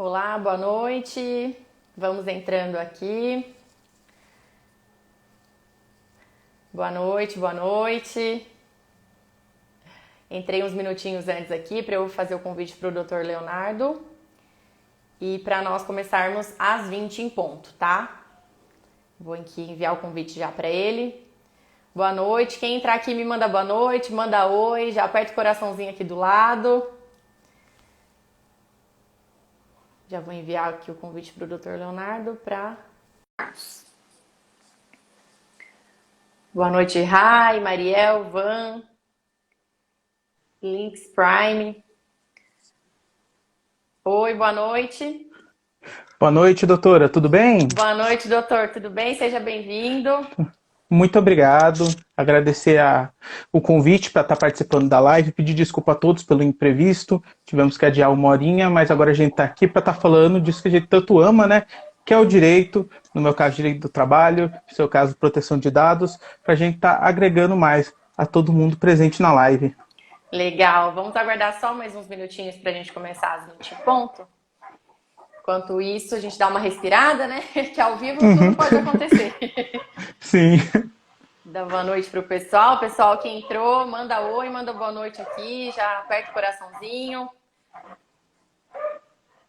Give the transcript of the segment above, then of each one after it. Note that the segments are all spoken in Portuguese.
Olá, boa noite. Vamos entrando aqui. Boa noite, boa noite. Entrei uns minutinhos antes aqui para eu fazer o convite para o Dr. Leonardo e para nós começarmos às 20 em ponto, tá? Vou aqui enviar o convite já para ele. Boa noite. Quem entrar aqui me manda boa noite, manda oi, já aperta o coraçãozinho aqui do lado. Já vou enviar aqui o convite para o Dr. Leonardo para... Boa noite, Rai, Mariel, Van, Links Prime. Oi, boa noite. Boa noite, doutora. Tudo bem? Boa noite, doutor. Tudo bem? Seja bem-vindo. Muito obrigado. Agradecer o convite para estar participando da live. Pedir desculpa a todos pelo imprevisto. Tivemos que adiar uma horinha, mas agora a gente está aqui para estar falando disso que a gente tanto ama, né? Que é o direito, no meu caso, direito do trabalho, no seu caso, proteção de dados, para a gente estar agregando mais a todo mundo presente na live. Legal. Vamos aguardar só mais uns minutinhos para a gente começar às 20 em ponto. Enquanto isso, a gente dá uma respirada, né? Que ao vivo tudo pode acontecer. Sim. Dá boa noite pro pessoal. Pessoal que entrou, manda oi, manda boa noite aqui. Já aperta o coraçãozinho.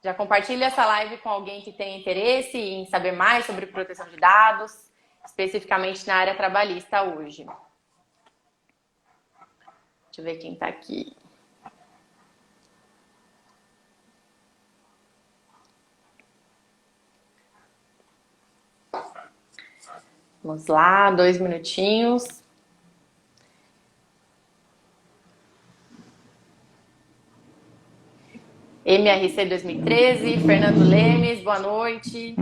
Já compartilha essa live com alguém que tem interesse em saber mais sobre proteção de dados, especificamente na área trabalhista hoje. Deixa eu ver quem tá aqui. Vamos lá, 2 minutinhos. MRC 2013, Fernando Lemes, boa noite.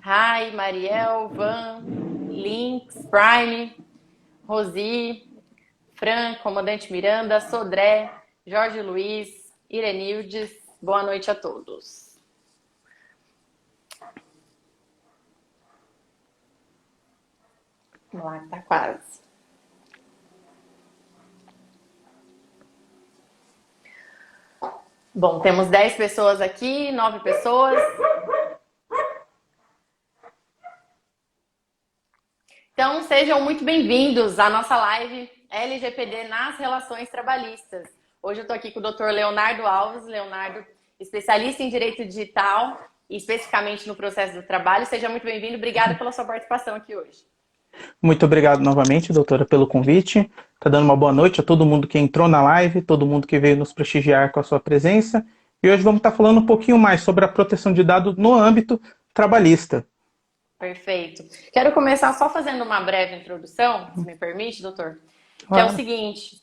Rai, Mariel, Van, Links, Prime, Rosi, Fran, Comandante Miranda, Sodré, Jorge Luiz, Irenildes, boa noite a todos. Vamos lá, que tá quase. Bom, temos 10 pessoas aqui, 9 pessoas. Então, sejam muito bem-vindos à nossa live LGPD nas relações trabalhistas. Hoje eu estou aqui com o Dr. Leonardo Alves. Leonardo, especialista em direito digital e especificamente no processo do trabalho. Seja muito bem-vindo. Obrigada pela sua participação aqui hoje. Muito obrigado novamente, doutora, pelo convite. Está dando uma boa noite a todo mundo que entrou na live, todo mundo que veio nos prestigiar com a sua presença. E hoje vamos estar falando um pouquinho mais sobre a proteção de dados no âmbito trabalhista. Perfeito. Quero começar só fazendo uma breve introdução, se me permite, doutor. Que é o seguinte,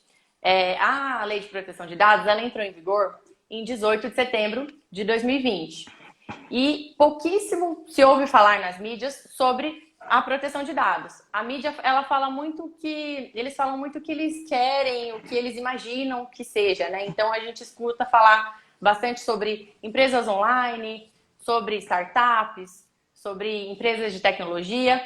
a Lei de Proteção de Dados, ela entrou em vigor em 18 de setembro de 2020. E pouquíssimo se ouve falar nas mídias sobre a proteção de dados. A mídia, ela fala muito que... Eles falam muito o que eles querem, o que eles imaginam que seja, né? Então, a gente escuta falar bastante sobre empresas online, sobre startups, sobre empresas de tecnologia,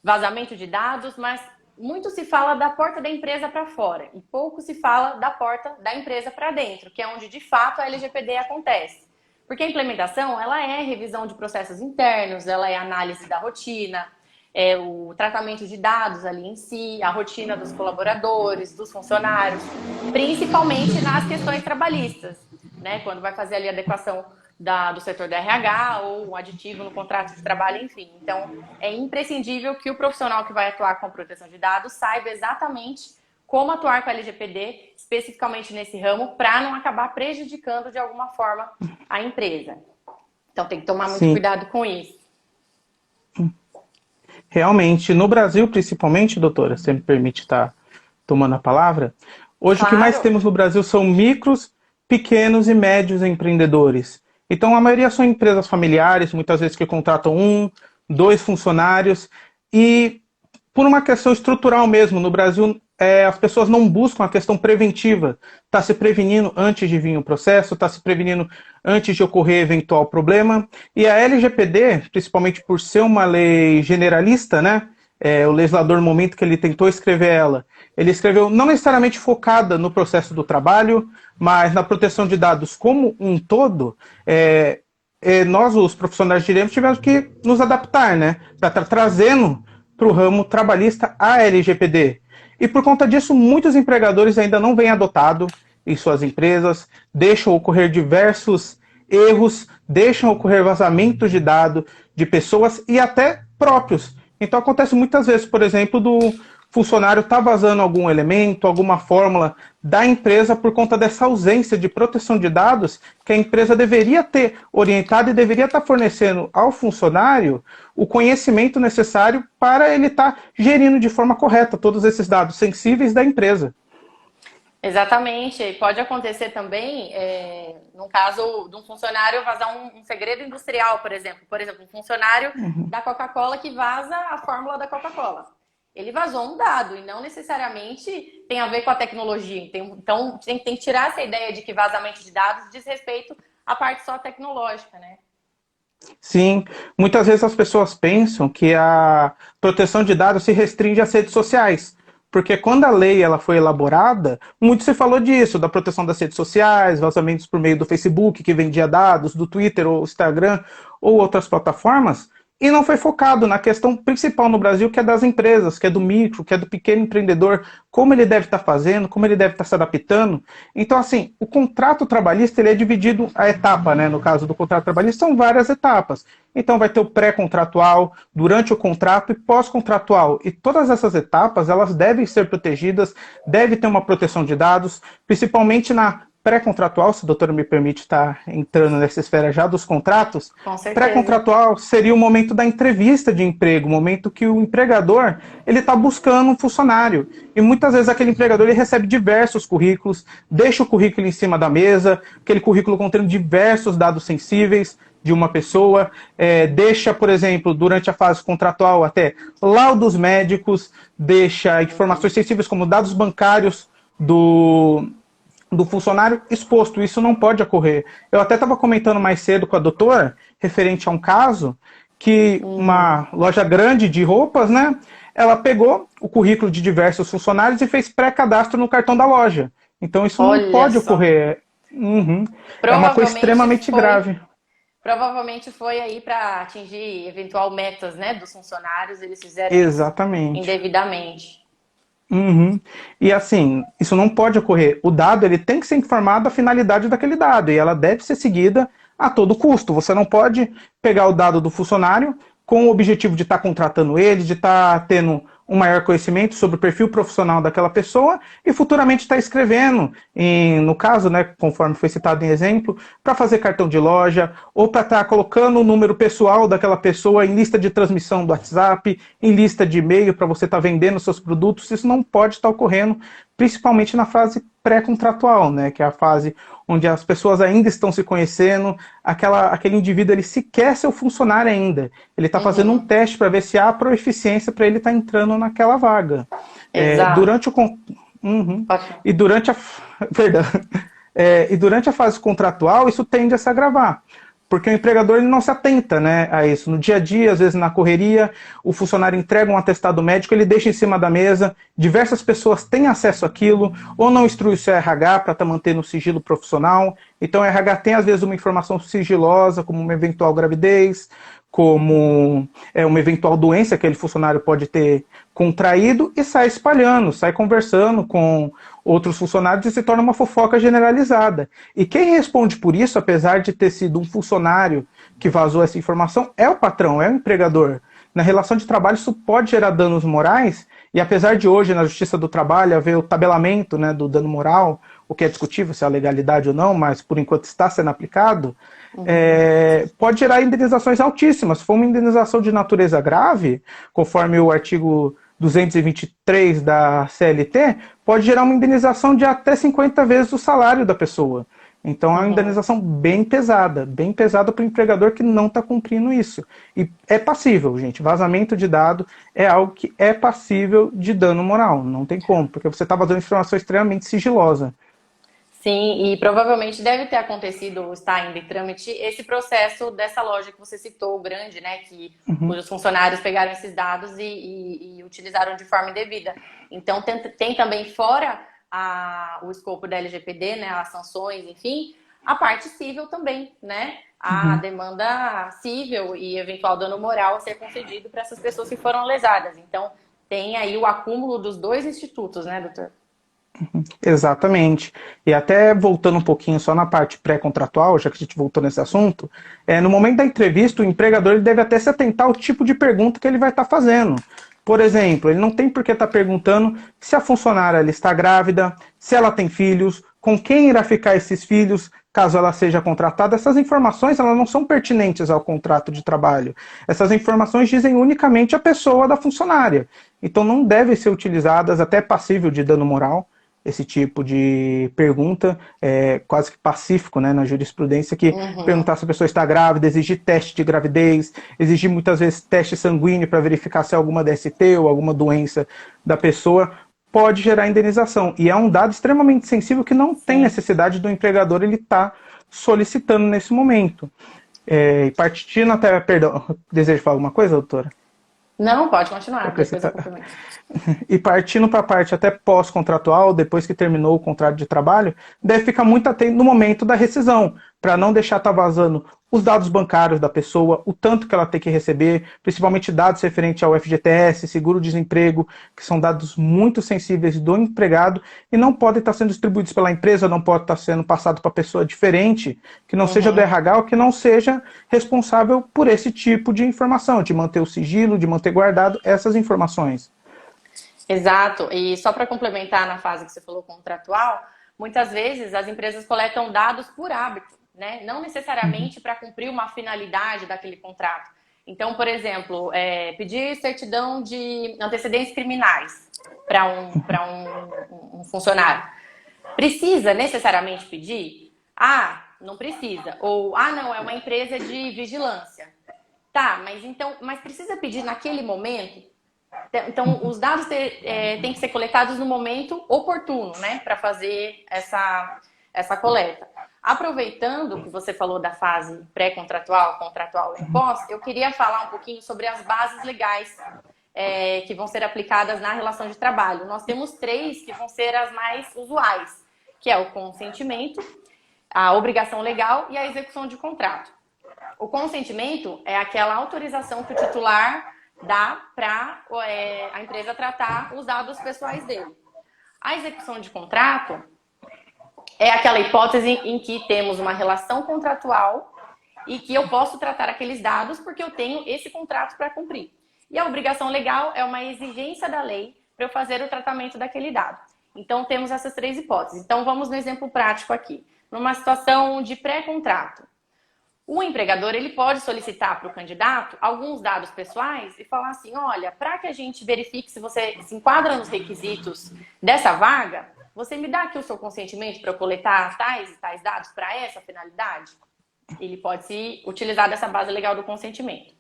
vazamento de dados, mas muito se fala da porta da empresa para fora e pouco se fala da porta da empresa para dentro, que é onde, de fato, a LGPD acontece. Porque a implementação, ela é revisão de processos internos, ela é análise da rotina, é o tratamento de dados ali em si, a rotina dos colaboradores, dos funcionários, principalmente nas questões trabalhistas, né? Quando vai fazer ali a adequação do setor do RH ou um aditivo no contrato de trabalho, enfim. Então, é imprescindível que o profissional que vai atuar com proteção de dados saiba exatamente como atuar com a LGPD, especificamente nesse ramo, para não acabar prejudicando de alguma forma a empresa. Então, tem que tomar muito cuidado com isso. Realmente, no Brasil, principalmente, doutora, se me permite estar tomando a palavra, hoje Claro. O que mais temos no Brasil são micros, pequenos e médios empreendedores. Então, a maioria são empresas familiares, muitas vezes que contratam 1, 2 funcionários, e por uma questão estrutural mesmo, no Brasil, as pessoas não buscam a questão preventiva, está se prevenindo antes de vir o processo, está se prevenindo antes de ocorrer eventual problema, e a LGPD, principalmente por ser uma lei generalista, né, o legislador, no momento que ele tentou escrever ela, ele escreveu não necessariamente focada no processo do trabalho, mas na proteção de dados como um todo, nós, os profissionais de direito, tivemos que nos adaptar, né? Para estar trazendo para o ramo trabalhista a LGPD. E por conta disso, muitos empregadores ainda não vêm adotado em suas empresas, deixam ocorrer diversos erros, deixam ocorrer vazamentos de dados de pessoas e até próprios. Então acontece muitas vezes, por exemplo, do funcionário estar vazando algum elemento, alguma fórmula da empresa por conta dessa ausência de proteção de dados que a empresa deveria ter orientado e deveria estar fornecendo ao funcionário o conhecimento necessário para ele estar gerindo de forma correta todos esses dados sensíveis da empresa. Exatamente. E pode acontecer também, no caso de um funcionário vazar um segredo industrial, por exemplo. Por exemplo, um funcionário da Coca-Cola que vaza a fórmula da Coca-Cola. Ele vazou um dado e não necessariamente tem a ver com a tecnologia. Então, tem que tirar essa ideia de que vazamento de dados diz respeito à parte só tecnológica, né? Sim, muitas vezes as pessoas pensam que a proteção de dados se restringe às redes sociais, porque quando a lei ela foi elaborada, muito se falou disso, da proteção das redes sociais, vazamentos por meio do Facebook, que vendia dados, do Twitter ou Instagram ou outras plataformas, e não foi focado na questão principal no Brasil, que é das empresas, que é do micro, que é do pequeno empreendedor, como ele deve estar fazendo, como ele deve estar se adaptando. Então, assim, o contrato trabalhista ele é dividido a etapa, né? No caso do contrato trabalhista, são várias etapas. Então, vai ter o pré-contratual, durante o contrato e pós-contratual. E todas essas etapas, elas devem ser protegidas, deve ter uma proteção de dados, principalmente na pré-contratual, se o doutor me permite estar entrando nessa esfera já dos contratos. Com certeza. Pré-contratual seria o momento da entrevista de emprego, o momento que o empregador ele está buscando um funcionário. E muitas vezes aquele empregador ele recebe diversos currículos, deixa o currículo em cima da mesa, aquele currículo contendo diversos dados sensíveis de uma pessoa, deixa, por exemplo, durante a fase contratual até laudos médicos, deixa informações sensíveis como dados bancários do funcionário exposto. Isso não pode ocorrer. Eu até estava comentando mais cedo com a doutora, referente a um caso, que uma loja grande de roupas, né? Ela pegou o currículo de diversos funcionários e fez pré-cadastro no cartão da loja. Então isso não Olha pode só. ocorrer. Uhum. É uma coisa Provavelmente extremamente foi, grave. provavelmente foi aí para atingir eventual metas, né, dos funcionários, eles fizeram isso Exatamente. indevidamente. Uhum. E assim, isso não pode ocorrer. O dado ele tem que ser informado da finalidade daquele dado e ela deve ser seguida a todo custo. Você não pode pegar o dado do funcionário com o objetivo de estar contratando ele, de estar tendo um maior conhecimento sobre o perfil profissional daquela pessoa e futuramente estar escrevendo, no caso, né, conforme foi citado em exemplo, para fazer cartão de loja ou para estar colocando o número pessoal daquela pessoa em lista de transmissão do WhatsApp, em lista de e-mail para você estar vendendo seus produtos. Isso não pode estar ocorrendo, principalmente na fase pré-contratual, né, que é a fase onde as pessoas ainda estão se conhecendo, aquele indivíduo ele sequer é seu funcionário ainda. Ele está fazendo um teste para ver se há proeficiência para ele estar entrando naquela vaga. Exato. Durante o uhum. Pode falar. E durante a perdão. E durante a fase contratual isso tende a se agravar. Porque o empregador ele não se atenta, né, a isso. No dia a dia, às vezes na correria, o funcionário entrega um atestado médico, ele deixa em cima da mesa, diversas pessoas têm acesso àquilo, ou não instrui o seu RH para estar mantendo o sigilo profissional. Então o RH tem às vezes uma informação sigilosa, como uma eventual gravidez, como uma eventual doença que aquele funcionário pode ter contraído e sai espalhando, sai conversando com outros funcionários e se torna uma fofoca generalizada. E quem responde por isso, apesar de ter sido um funcionário que vazou essa informação, é o patrão, é o empregador. Na relação de trabalho isso pode gerar danos morais e apesar de hoje na Justiça do Trabalho haver o tabelamento, né, do dano moral, o que é discutível se é a legalidade ou não, mas por enquanto está sendo aplicado, pode gerar indenizações altíssimas. Se for uma indenização de natureza grave, conforme o artigo 223 da CLT, pode gerar uma indenização de até 50 vezes o salário da pessoa. Então é uma indenização bem pesada para o empregador que não está cumprindo isso. E é passível, gente, vazamento de dado é algo que é passível de dano moral, não tem como, porque você está vazando informação extremamente sigilosa. Sim, e provavelmente deve ter acontecido, ou está ainda em trâmite, esse processo dessa loja que você citou, grande, né? Cujos funcionários pegaram esses dados e utilizaram de forma indevida. Então, tem também fora o escopo da LGPD, né? As sanções, enfim, a parte civil também, né? A demanda civil e eventual dano moral a ser concedido para essas pessoas que foram lesadas. Então, tem aí o acúmulo dos dois institutos, né, doutor? Exatamente. E até voltando um pouquinho só na parte pré-contratual, já que a gente voltou nesse assunto, no momento da entrevista, o empregador ele deve até se atentar ao tipo de pergunta que ele vai estar fazendo. Por exemplo, ele não tem por que estar perguntando se a funcionária ela está grávida, se ela tem filhos, com quem irá ficar esses filhos, caso ela seja contratada. Essas informações elas não são pertinentes ao contrato de trabalho. Essas informações dizem unicamente a pessoa da funcionária. Então não devem ser utilizadas, até passível de dano moral, esse tipo de pergunta, quase que pacífico, né, na jurisprudência, que perguntar se a pessoa está grávida, exigir teste de gravidez, exigir muitas vezes teste sanguíneo para verificar se há alguma DST ou alguma doença da pessoa, pode gerar indenização. E é um dado extremamente sensível que não tem necessidade do empregador ele estar solicitando nesse momento. E partindo até, perdão, deseja falar alguma coisa, doutora? Não, pode continuar, depois eu Acrescentar. complemento. E partindo para a parte até pós-contratual, depois que terminou o contrato de trabalho, deve ficar muito atento no momento da rescisão, para não deixar estar vazando os dados bancários da pessoa, o tanto que ela tem que receber, principalmente dados referentes ao FGTS, seguro-desemprego, que são dados muito sensíveis do empregado e não podem estar sendo distribuídos pela empresa, não pode estar sendo passado para pessoa diferente, que não seja do RH ou que não seja responsável por esse tipo de informação, de manter o sigilo, de manter guardado essas informações. Exato. E só para complementar na fase que você falou contratual, muitas vezes as empresas coletam dados por hábito, né? Não necessariamente para cumprir uma finalidade daquele contrato. Então, por exemplo, pedir certidão de antecedentes criminais para um funcionário. Precisa necessariamente pedir? Ah, não precisa. Ou, não, é uma empresa de vigilância. Tá, mas precisa pedir naquele momento? Então, os dados têm que ser coletados no momento oportuno, né, para fazer essa coleta. Aproveitando que você falou da fase pré-contratual, contratual e pós, eu queria falar um pouquinho sobre as bases legais que vão ser aplicadas na relação de trabalho. Nós temos 3 que vão ser as mais usuais, que é o consentimento, a obrigação legal e a execução de contrato. O consentimento é aquela autorização que o titular dá para a empresa tratar os dados pessoais dele. A execução de contrato é aquela hipótese em que temos uma relação contratual e que eu posso tratar aqueles dados porque eu tenho esse contrato para cumprir. E a obrigação legal é uma exigência da lei para eu fazer o tratamento daquele dado. Então, temos essas 3 hipóteses. Então, vamos no exemplo prático aqui. Numa situação de pré-contrato, o empregador ele pode solicitar para o candidato alguns dados pessoais e falar assim, olha, para que a gente verifique se você se enquadra nos requisitos dessa vaga, você me dá aqui o seu consentimento para eu coletar tais e tais dados para essa finalidade? Ele pode se utilizar dessa base legal do consentimento.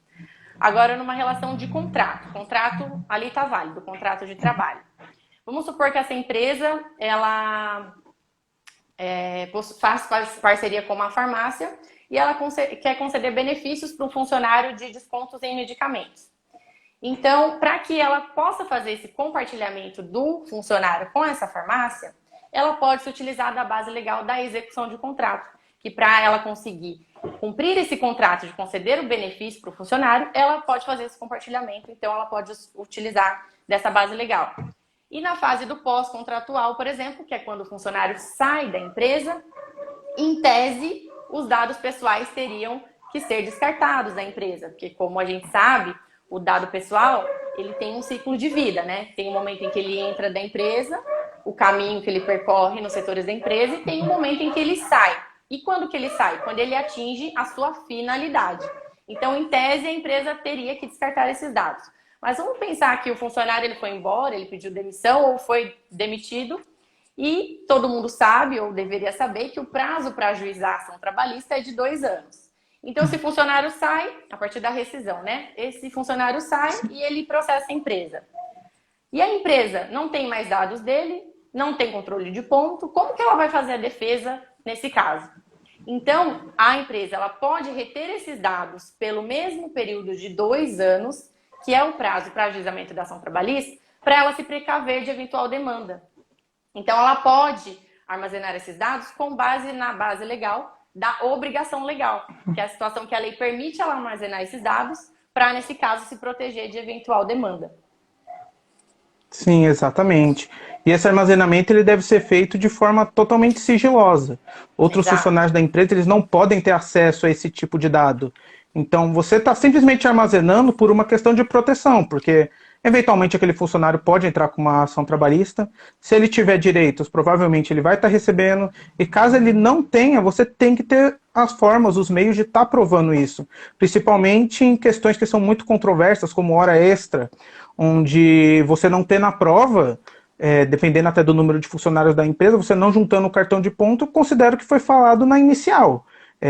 Agora, numa relação de contrato. Contrato ali está válido, contrato de trabalho. Vamos supor que essa empresa, ela faz parceria com uma farmácia e ela quer conceder benefícios para um funcionário de descontos em medicamentos. Então, para que ela possa fazer esse compartilhamento do funcionário com essa farmácia, ela pode se utilizar da base legal da execução de contrato, que para ela conseguir cumprir esse contrato de conceder o benefício para o funcionário, ela pode fazer esse compartilhamento, então ela pode utilizar dessa base legal. E na fase do pós-contratual, por exemplo, que é quando o funcionário sai da empresa, em tese, os dados pessoais teriam que ser descartados da empresa, porque como a gente sabe, o dado pessoal, ele tem um ciclo de vida, né? Tem um momento em que ele entra da empresa, o caminho que ele percorre nos setores da empresa e tem um momento em que ele sai. E quando que ele sai? Quando ele atinge a sua finalidade. Então, em tese, a empresa teria que descartar esses dados. Mas vamos pensar que o funcionário ele foi embora, ele pediu demissão ou foi demitido e todo mundo sabe, ou deveria saber, que o prazo para ajuizar a ação trabalhista é de 2 anos. Então, esse funcionário sai, a partir da rescisão, né? Esse funcionário sai e ele processa a empresa. E a empresa não tem mais dados dele, não tem controle de ponto, como que ela vai fazer a defesa nesse caso? Então, a empresa ela pode reter esses dados pelo mesmo período de 2 anos, que é o prazo para ajuizamento da ação trabalhista, para ela se precaver de eventual demanda. Então, ela pode armazenar esses dados com base na base legal da obrigação legal, que é a situação que a lei permite ela armazenar esses dados para, nesse caso, se proteger de eventual demanda. Sim, exatamente. E esse armazenamento ele deve ser feito de forma totalmente sigilosa. Outros Exato. funcionários da empresa eles não podem ter acesso a esse tipo de dado. Então você está simplesmente armazenando por uma questão de proteção, porque eventualmente aquele funcionário pode entrar com uma ação trabalhista. Se ele tiver direitos, provavelmente ele vai estar recebendo. E caso ele não tenha, você tem que ter as formas, os meios de estar provando isso. Principalmente em questões que são muito controversas, como hora extra, onde você não tem na prova, dependendo até do número de funcionários da empresa, você não juntando o cartão de ponto, eu considero que foi falado na inicial.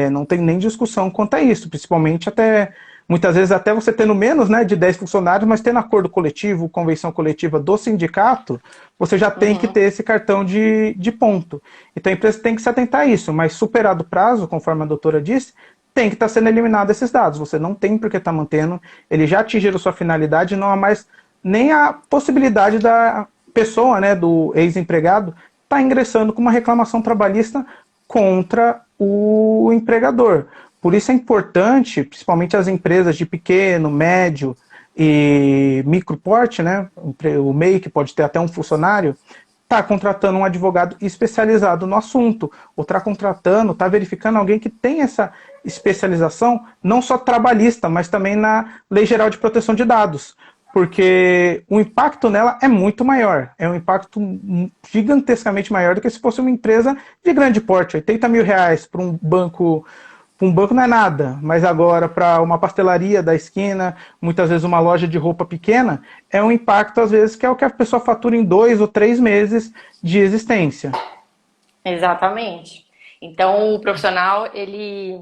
Não tem nem discussão quanto a isso, principalmente até, muitas vezes até você tendo menos, né, de 10 funcionários, mas tendo acordo coletivo, convenção coletiva do sindicato, você já tem que ter esse cartão de ponto. Então a empresa tem que se atentar a isso, mas superado o prazo, conforme a doutora disse, tem que estar sendo eliminado esses dados. Você não tem por que estar mantendo, eles já atingiram sua finalidade, não há mais nem a possibilidade da pessoa, né, do ex-empregado, estar ingressando com uma reclamação trabalhista contra o empregador. Por isso é importante, principalmente as empresas de pequeno, médio e micro porte, né, o MEI, que pode ter até um funcionário, está contratando um advogado especializado no assunto, ou está contratando, está verificando alguém que tem essa especialização, não só trabalhista, mas também na Lei Geral de Proteção de Dados, porque o impacto nela é muito maior, é um impacto gigantescamente maior do que se fosse uma empresa de grande porte. 80 mil reais para um banco não é nada, mas agora para uma pastelaria da esquina, muitas vezes uma loja de roupa pequena, é um impacto às vezes que é o que a pessoa fatura em 2 ou 3 meses de existência. Exatamente. Então o profissional ele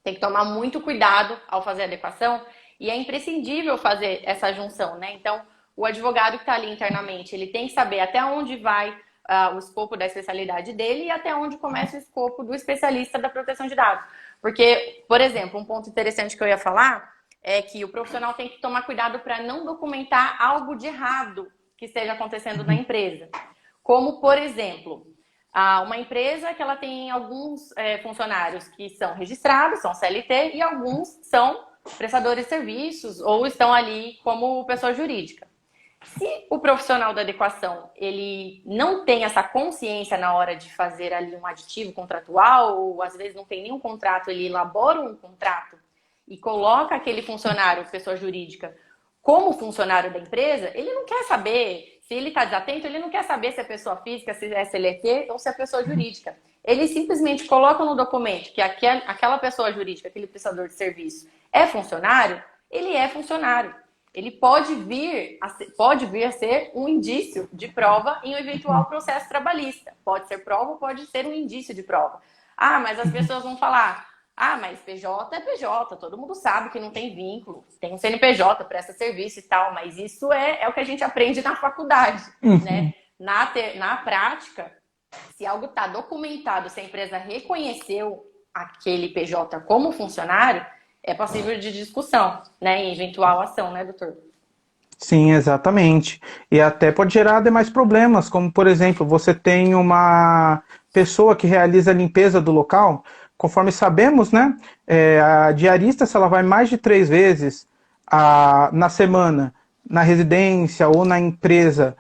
tem que tomar muito cuidado ao fazer a adequação e é imprescindível fazer essa junção, né? Então o advogado que está ali internamente, ele tem que saber até onde vai o escopo da especialidade dele e até onde começa o escopo do especialista da proteção de dados. Porque, por exemplo, um ponto interessante que eu ia falar é que o profissional tem que tomar cuidado para não documentar algo de errado que esteja acontecendo na empresa. Como, por exemplo, uma empresa que ela tem alguns funcionários que são registrados, são CLT, e alguns são prestadores de serviços ou estão ali como pessoa jurídica. Se o profissional da adequação ele não tem essa consciência na hora de fazer ali um aditivo contratual, ou às vezes não tem nenhum contrato, ele elabora um contrato e coloca aquele funcionário, pessoa jurídica, como funcionário da empresa, ele não quer saber, se ele está desatento, ele não quer saber se é pessoa física, se é CLT ou se é pessoa jurídica. Ele simplesmente coloca no documento que aquela pessoa jurídica, aquele prestador de serviço é funcionário, ele é funcionário. Ele pode vir a ser um indício de prova em um eventual processo trabalhista. Pode ser prova ou pode ser um indício de prova. Mas as pessoas vão falar, mas PJ é PJ, todo mundo sabe que não tem vínculo, tem um CNPJ, presta serviço e tal, mas isso é o que a gente aprende na faculdade, né? Na prática, se algo está documentado, se a empresa reconheceu aquele PJ como funcionário, é passível de discussão, né, em eventual ação, né, doutor? Sim, exatamente. E até pode gerar demais problemas, como, por exemplo, você tem uma pessoa que realiza a limpeza do local, conforme sabemos, né, a diarista, se ela vai mais de 3 vezes na semana na residência ou na empresa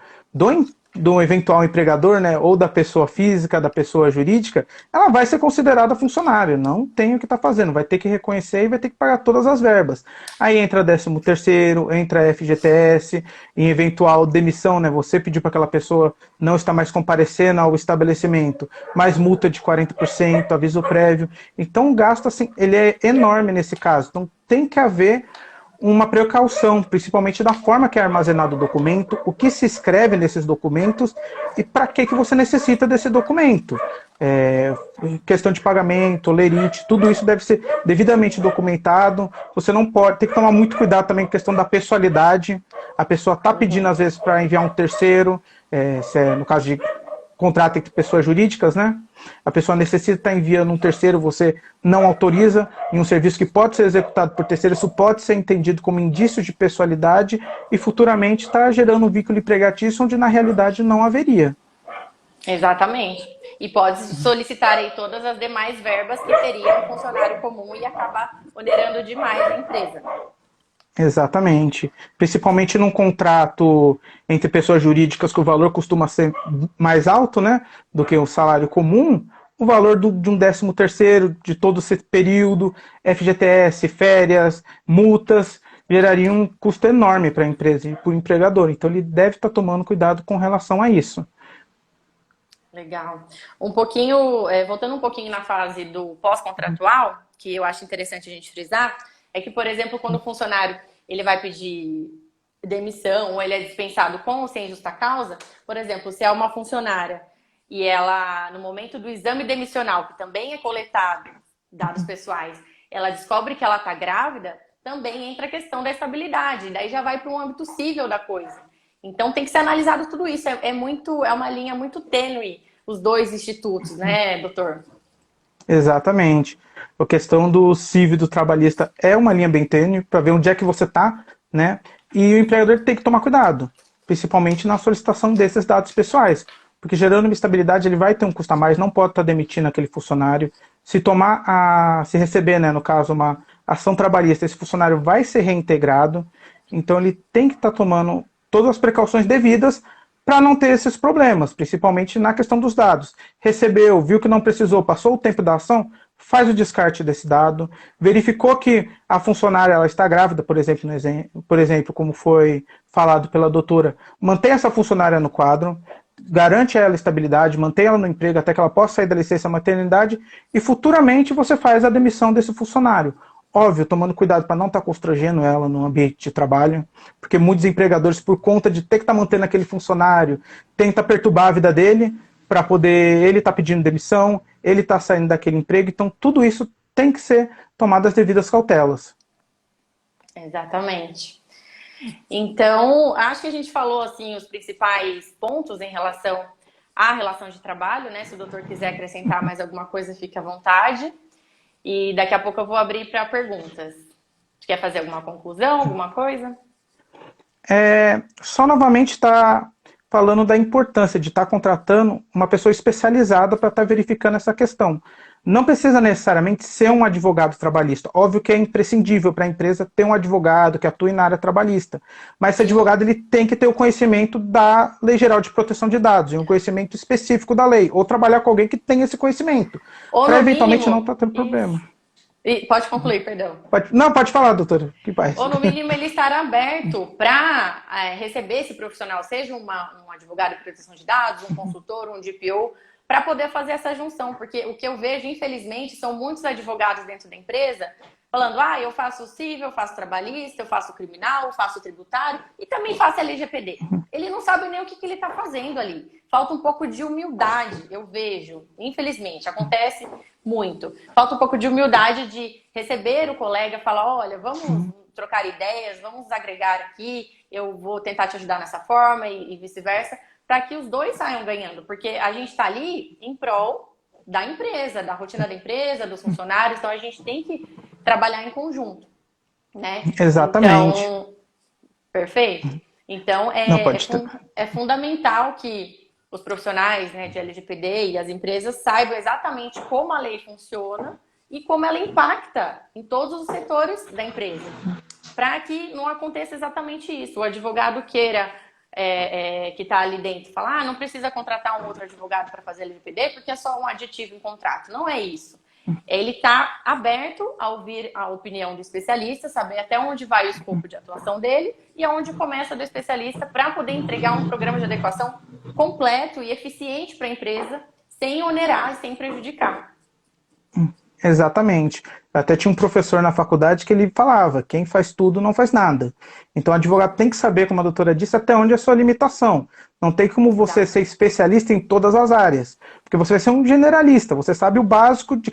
do eventual empregador, né, ou da pessoa física, da pessoa jurídica, ela vai ser considerada funcionário, não tem o que está fazendo, vai ter que reconhecer e vai ter que pagar todas as verbas. Aí entra 13º, entra FGTS, em eventual demissão, né, você pediu para aquela pessoa não estar mais comparecendo ao estabelecimento, mais multa de 40%, aviso prévio. Então o gasto, assim, ele é enorme nesse caso. Então tem que haver uma precaução, principalmente da forma que é armazenado o documento, o que se escreve nesses documentos e para que você necessita desse documento. Questão de pagamento, lerite, tudo isso deve ser devidamente documentado. Você não pode, tem que tomar muito cuidado também com a questão da pessoalidade. A pessoa está pedindo às vezes para enviar um terceiro, se é no caso de contrato entre pessoas jurídicas, né? A pessoa necessita estar enviando um terceiro, você não autoriza em um serviço que pode ser executado por terceiro, isso pode ser entendido como indício de pessoalidade e futuramente está gerando um vínculo empregatício onde na realidade não haveria. Exatamente. E pode solicitar aí todas as demais verbas que teria um funcionário comum e acabar onerando demais a empresa. Exatamente. Principalmente num contrato entre pessoas jurídicas que o valor costuma ser mais alto, né, do que o salário comum, o valor de um 13º de todo esse período, FGTS, férias, multas, geraria um custo enorme para a empresa e para o empregador. Então ele deve estar tomando cuidado com relação a isso. Legal. Um pouquinho, voltando um pouquinho na fase do pós-contratual, que eu acho interessante a gente frisar, é que, por exemplo, quando o funcionário ele vai pedir demissão ou ele é dispensado com ou sem justa causa, por exemplo, se é uma funcionária e ela, no momento do exame demissional, que também é coletado dados pessoais, ela descobre que ela está grávida, também entra a questão da estabilidade, daí já vai para um âmbito cível da coisa. Então tem que ser analisado tudo isso. É uma linha muito tênue, os dois institutos, né, doutor? Exatamente. A questão do civil e do trabalhista é uma linha bem tênue para ver onde é que você está, né? E o empregador tem que tomar cuidado, principalmente na solicitação desses dados pessoais, porque gerando uma estabilidade ele vai ter um custo a mais, não pode estar demitindo aquele funcionário. Se receber, né, no caso, uma ação trabalhista, esse funcionário vai ser reintegrado, então ele tem que estar tomando todas as precauções devidas para não ter esses problemas, principalmente na questão dos dados. Recebeu, viu que não precisou, passou o tempo da ação, faz o descarte desse dado, verificou que a funcionária ela está grávida, por exemplo, como foi falado pela doutora, mantém essa funcionária no quadro, garante a ela estabilidade, mantém ela no emprego até que ela possa sair da licença maternidade e futuramente você faz a demissão desse funcionário. Óbvio, tomando cuidado para não estar constrangendo ela no ambiente de trabalho, porque muitos empregadores, por conta de ter que estar mantendo aquele funcionário, tentam perturbar a vida dele, para poder ele estar pedindo demissão, ele estar saindo daquele emprego, então tudo isso tem que ser tomado as devidas cautelas. Exatamente. Então, acho que a gente falou assim os principais pontos em relação à relação de trabalho, né? Se o doutor quiser acrescentar mais alguma coisa, fique à vontade. E daqui a pouco eu vou abrir para perguntas. Quer fazer alguma conclusão, alguma coisa? Só novamente está falando da importância de estar contratando uma pessoa especializada para estar verificando essa questão. Não precisa necessariamente ser um advogado trabalhista. Óbvio que é imprescindível para a empresa ter um advogado que atue na área trabalhista. Mas esse advogado ele tem que ter o conhecimento da Lei Geral de Proteção de Dados, e um conhecimento específico da lei, ou trabalhar com alguém que tenha esse conhecimento, para eventualmente mínimo, não estar tendo problema. Pode concluir, perdão. Pode falar, doutora. Que paz. Ou no mínimo ele estar aberto para receber esse profissional, seja um advogado de proteção de dados, um consultor, um DPO, para poder fazer essa junção. Porque o que eu vejo, infelizmente, são muitos advogados dentro da empresa falando, eu faço civil, eu faço trabalhista, eu faço criminal, eu faço tributário e também faço LGPD. Ele não sabe nem o que ele está fazendo ali. Falta um pouco de humildade, eu vejo. Infelizmente, acontece muito. Falta um pouco de humildade de receber o colega, falar, olha, vamos trocar ideias, vamos agregar aqui, eu vou tentar te ajudar nessa forma e vice-versa, para que os dois saiam ganhando. Porque a gente está ali em prol da empresa, da rotina da empresa, dos funcionários, então a gente tem que trabalhar em conjunto, né? Exatamente. Então, perfeito. Então, é fundamental que os profissionais, né, de LGPD e as empresas saibam exatamente como a lei funciona e como ela impacta em todos os setores da empresa, para que não aconteça exatamente isso. O advogado queira, que está ali dentro, falar, não precisa contratar um outro advogado para fazer LGPD porque é só um aditivo em contrato. Não é isso. Ele está aberto a ouvir a opinião do especialista, saber até onde vai o escopo de atuação dele e aonde começa do especialista para poder entregar um programa de adequação completo e eficiente para a empresa, sem onerar e sem prejudicar. Exatamente. Até tinha um professor na faculdade que ele falava, quem faz tudo não faz nada. Então o advogado tem que saber, como a doutora disse, até onde é a sua limitação. Não tem como você ser especialista em todas as áreas, porque você vai ser um generalista, você sabe o básico de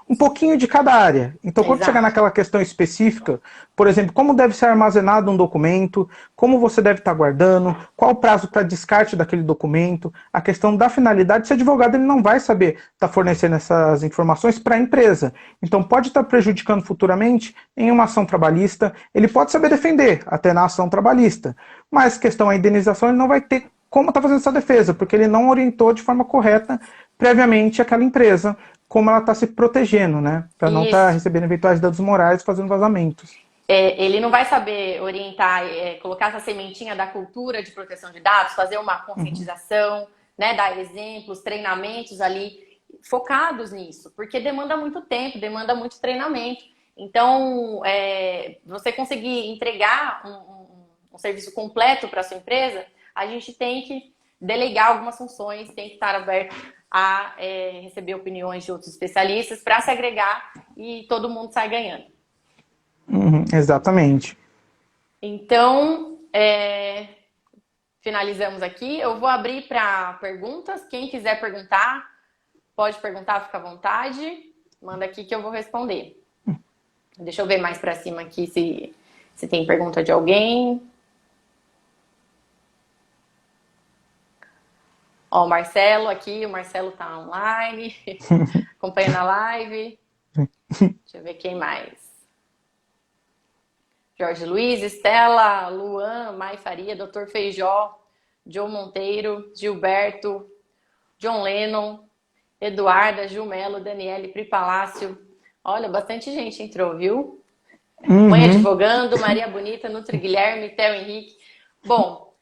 um pouquinho de cada área. Então quando chegar naquela questão específica, por exemplo, como deve ser armazenado um documento, como você deve estar guardando, qual o prazo para descarte daquele documento, a questão da finalidade, esse advogado ele não vai saber estar fornecendo essas informações para a empresa. Então pode estar prejudicando futuramente em uma ação trabalhista, ele pode saber defender até na ação trabalhista, mas questão da indenização ele não vai ter como está fazendo essa defesa, porque ele não orientou de forma correta previamente aquela empresa, como ela está se protegendo, né? Para não estar Isso. recebendo eventuais danos morais fazendo vazamentos. Ele não vai saber orientar, colocar essa sementinha da cultura de proteção de dados, fazer uma conscientização, né, dar exemplos, treinamentos ali focados nisso, porque demanda muito tempo, demanda muito treinamento. Então, você conseguir entregar um serviço completo para a sua empresa, a gente tem que delegar algumas funções, tem que estar aberto a receber opiniões de outros especialistas para se agregar e todo mundo sai ganhando. Exatamente. Então, finalizamos aqui. Eu vou abrir para perguntas. Quem quiser perguntar, pode perguntar, fica à vontade. Manda aqui que eu vou responder. Deixa eu ver mais para cima aqui se tem pergunta de alguém. Ó, o Marcelo aqui, o Marcelo tá online, acompanhando a live. Deixa eu ver quem mais. Jorge Luiz, Estela, Luan, Mai Faria, Dr. Feijó, Joe Monteiro, Gilberto, John Lennon, Eduarda, Gil Melo, Daniele, Pri Palácio. Olha, bastante gente entrou, viu? Mãe Advogando, Maria Bonita, Nutri Guilherme, Theo Henrique. Bom,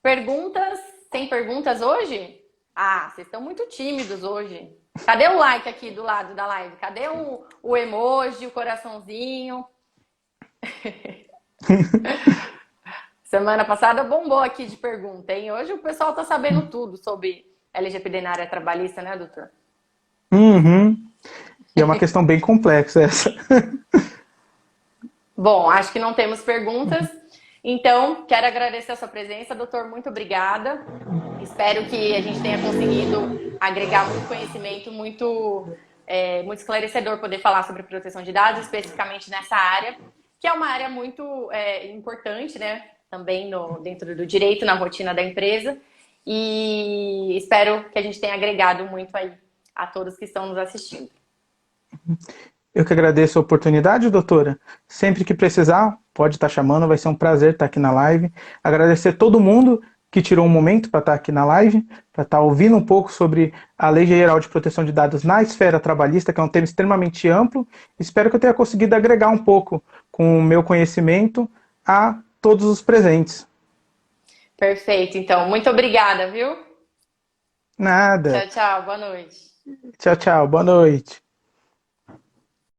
perguntas? Tem perguntas hoje? Ah, vocês estão muito tímidos hoje. Cadê o like aqui do lado da live? Cadê o emoji, o coraçãozinho? Semana passada bombou aqui de pergunta, hein? Hoje o pessoal tá sabendo tudo sobre LGPD na área trabalhista, né, doutor? E é uma questão bem complexa essa. Bom, acho que não temos perguntas. Então, quero agradecer a sua presença, doutor. Muito obrigada. Espero que a gente tenha conseguido agregar muito conhecimento, muito esclarecedor poder falar sobre proteção de dados, especificamente nessa área, que é uma área muito importante, né? Também dentro do direito, na rotina da empresa. E espero que a gente tenha agregado muito aí a todos que estão nos assistindo. Eu que agradeço a oportunidade, doutora. Sempre que precisar, pode estar chamando, vai ser um prazer estar aqui na live. Agradecer todo mundo que tirou um momento para estar aqui na live, para estar ouvindo um pouco sobre a Lei Geral de Proteção de Dados na esfera trabalhista, que é um tema extremamente amplo. Espero que eu tenha conseguido agregar um pouco com o meu conhecimento a todos os presentes. Perfeito, então. Muito obrigada, viu? Nada. Tchau, tchau. Boa noite. Tchau, tchau. Boa noite.